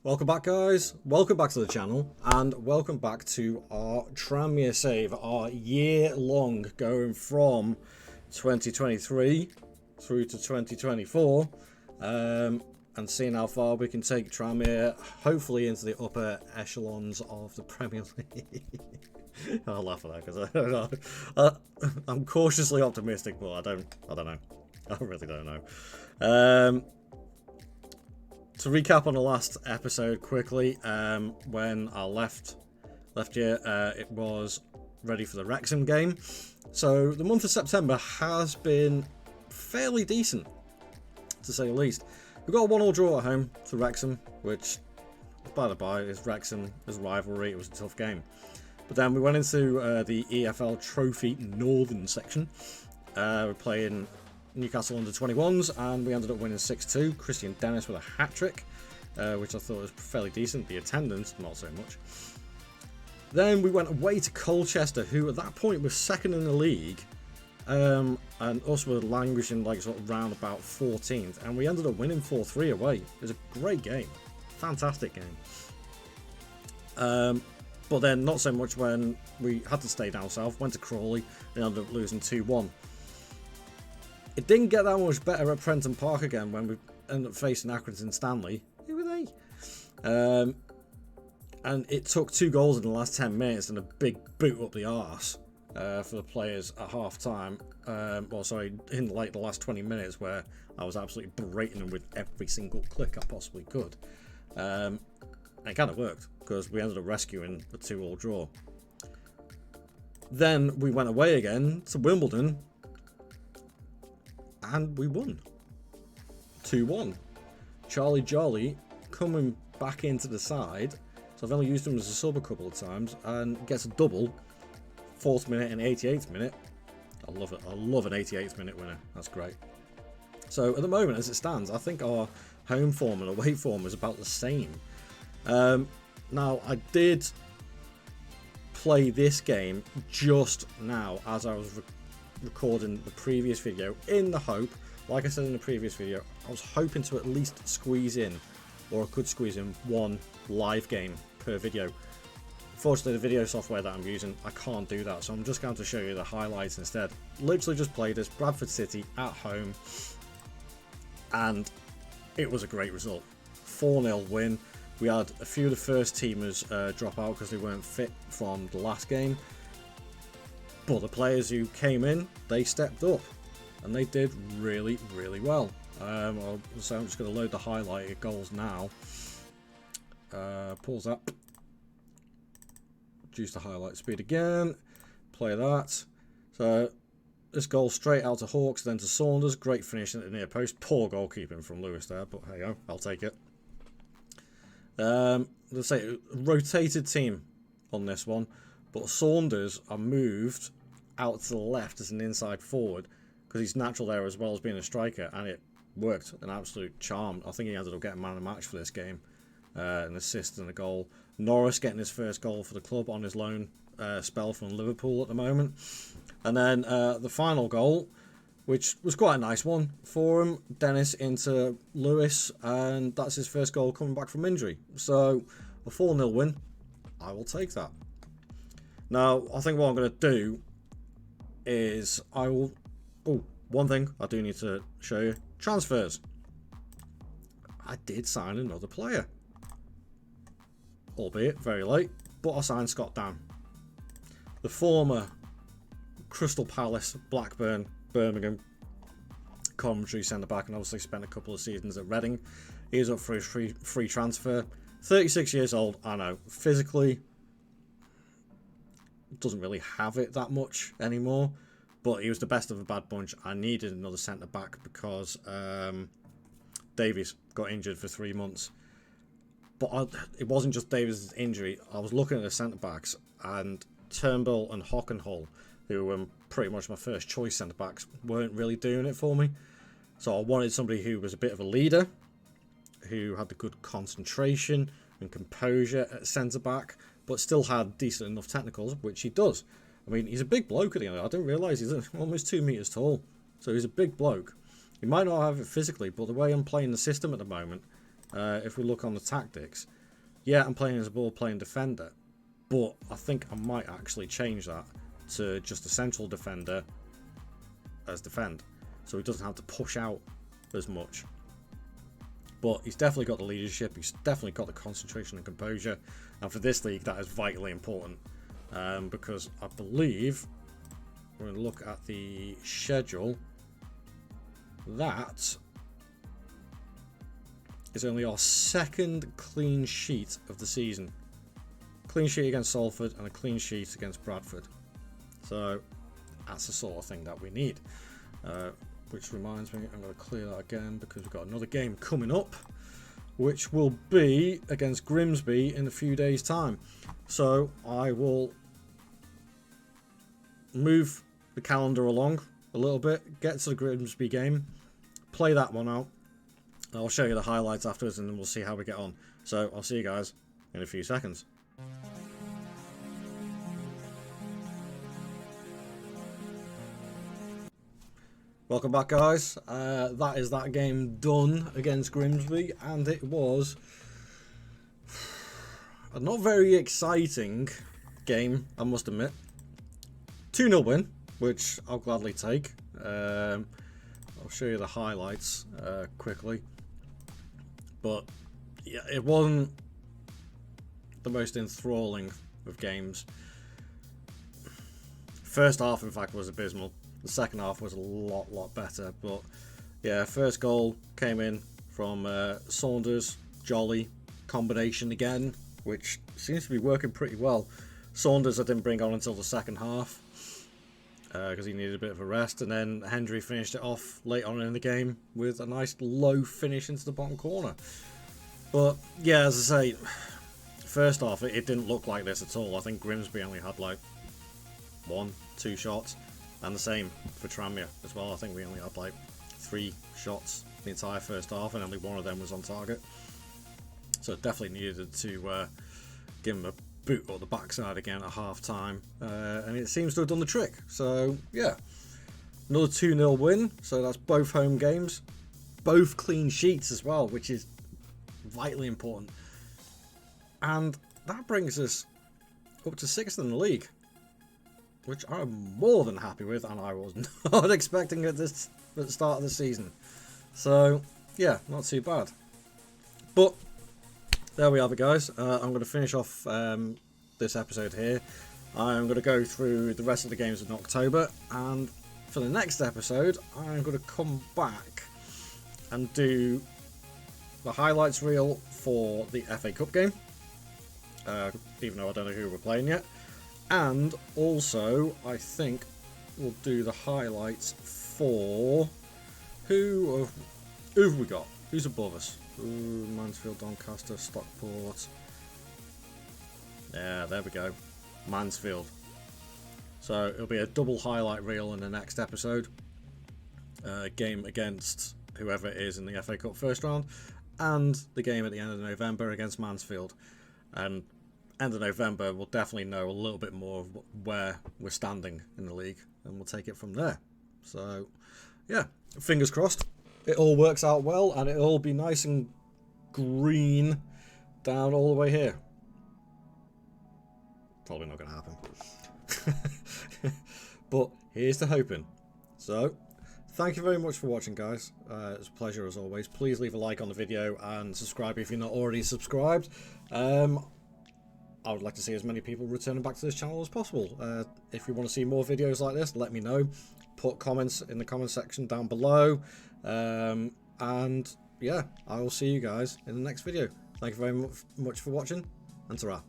Welcome back, guys. Welcome back to the channel, and welcome back to our Tranmere save, our year-long going from 2023 through to 2024, and seeing how far we can take Tranmere, hopefully into the upper echelons of the Premier League. I'll laugh at that because I don't know. I'm cautiously optimistic, but I don't know. I really don't know. To recap on the last episode quickly, when I left here, it was ready for the Wrexham game. So the month of September has been fairly decent, to say the least. We got a 1-1 draw at home to Wrexham, which, by the by, is Wrexham as rivalry. It was a tough game. But then we went into the EFL Trophy Northern section. We're playing Newcastle under 21s, and we ended up winning 6-2. Christian Dennis with a hat-trick, which I thought was fairly decent. The attendance, not so much. Then we went away to Colchester, who at that point was second in the league, and us were languishing like sort of round about 14th, and we ended up winning 4-3 away. It was a great game, fantastic game. But then not so much when we had to stay down south, went to Crawley, and ended up losing 2-1. It didn't get that much better at Prenton Park again when we ended up facing Accrington Stanley. Who were they? And it took 2 goals in the last 10 minutes and a big boot up the arse for the players at half time. In like the last 20 minutes where I was absolutely berating them with every single click I possibly could. And it kind of worked because we ended up rescuing the 2-2 draw. Then we went away again to Wimbledon. And we won 2-1. Charlie Jolly coming back into the side, so I've only used him as a sub a couple of times, and gets a double, 4th minute and 88th minute. I love it. I love an 88th minute winner. That's great. So at the moment, as it stands, I think our home form and away form is about the same. Now, I did play this game just now as I was recording the previous video, in the hope, like I said in the previous video, I was hoping to at least squeeze in, or I could squeeze in, 1 live game per video. Fortunately, the video software that I'm using, I can't do that, so I'm just going to show you the highlights instead. Literally just played this, Bradford City at home, and it was a great result. 4-0 win. We had a few of the first teamers drop out because they weren't fit from the last game. But the players who came in, they stepped up, and they did really, really well. So I'm just going to load the highlighted goals now. Pause that. Reduce the highlight speed again. Play that. So this goal straight out to Hawks, then to Saunders. Great finish at the near post. Poor goalkeeping from Lewis there, but hey ho, I'll take it. Let's say rotated team on this one, but Saunders are moved out to the left as an inside forward because he's natural there as well as being a striker, and it worked an absolute charm. I think he ended up getting man of the match for this game, an assist and a goal. Norris getting his first goal for the club on his loan spell from Liverpool at the moment, and then the final goal, which was quite a nice one for him, Dennis into Lewis, and that's his first goal coming back from injury. So a 4-0 win, I will take that. Now I think what I'm going to do is one thing I do need to show you. Transfers. I did sign another player. Albeit very late, but I signed Scott Dan. The former Crystal Palace, Blackburn, Birmingham Coventry centre-back, and obviously spent a couple of seasons at Reading. He's up for his free transfer. 36 years old, I know. Physically, doesn't really have it that much anymore, but he was the best of a bad bunch. I needed another centre back because Davies got injured for 3 months, but it wasn't just Davies' injury. I was looking at the centre backs, and Turnbull and Hockenhull, who were pretty much my first choice centre backs, weren't really doing it for me. So I wanted somebody who was a bit of a leader, who had the good concentration and composure at centre back, but still had decent enough technicals, which he does. I mean, he's a big bloke at the end. I didn't realise he's almost 2 metres tall. So he's a big bloke. He might not have it physically, but the way I'm playing the system at the moment, if we look on the tactics, yeah, I'm playing as a ball-playing defender, but I think I might actually change that to just a central defender as defend, so he doesn't have to push out as much. But he's definitely got the leadership, he's definitely got the concentration and composure, and for this league that is vitally important, because I believe, we're going to look at the schedule, that is only our second clean sheet of the season. Clean sheet against Salford and a clean sheet against Bradford. So that's the sort of thing that we need. Which reminds me, I'm going to clear that again because we've got another game coming up, which will be against Grimsby in a few days' time. So I will move the calendar along a little bit, get to the Grimsby game, play that one out. I'll show you the highlights afterwards and then we'll see how we get on. So I'll see you guys in a few seconds. Welcome back, guys. That is that game done against Grimsby, and it was a not very exciting game, I must admit. 2-0 win, which I'll gladly take. I'll show you the highlights quickly. But yeah, it wasn't the most enthralling of games. First half, in fact, was abysmal. The second half was a lot better, but yeah, first goal came in from Saunders, Jolly combination again, which seems to be working pretty well. Saunders I didn't bring on until the second half because he needed a bit of a rest, and then Hendry finished it off late on in the game with a nice low finish into the bottom corner. But yeah, as I say, first off, it didn't look like this at all. I think Grimsby only had like 1-2 shots. And the same for Tranmere as well. I think we only had like 3 shots the entire first half, and only one of them was on target. So it definitely needed to give him a boot or the backside again at half time, and it seems to have done the trick. So yeah, another 2-0 win. So that's both home games, both clean sheets as well, which is vitally important. And that brings us up to 6th in the league, which I'm more than happy with, and I was not expecting at the start of the season. So yeah, not too bad. But there we have it, guys. I'm going to finish off this episode here. I'm going to go through the rest of the games in October, and for the next episode I'm going to come back and do the highlights reel for the FA Cup game, even though I don't know who we're playing yet. And also, I think we'll do the highlights for who have we got? Who's above us? Ooh, Mansfield, Doncaster, Stockport. Yeah, there we go. Mansfield. So it'll be a double highlight reel in the next episode. Game against whoever it is in the FA Cup first round, and the game at the end of November against Mansfield. And end of November, we'll definitely know a little bit more of where we're standing in the league, and we'll take it from there. So, yeah, fingers crossed. It all works out well, and it'll all be nice and green down all the way here. Probably not going to happen. But here's to hoping. So, thank you very much for watching, guys. It's a pleasure as always. Please leave a like on the video and subscribe if you're not already subscribed. I would like to see as many people returning back to this channel as possible. If you want to see more videos like this, let me know. Put comments in the comment section down below. And yeah, I will see you guys in the next video. Thank you very much for watching, and ta-ra.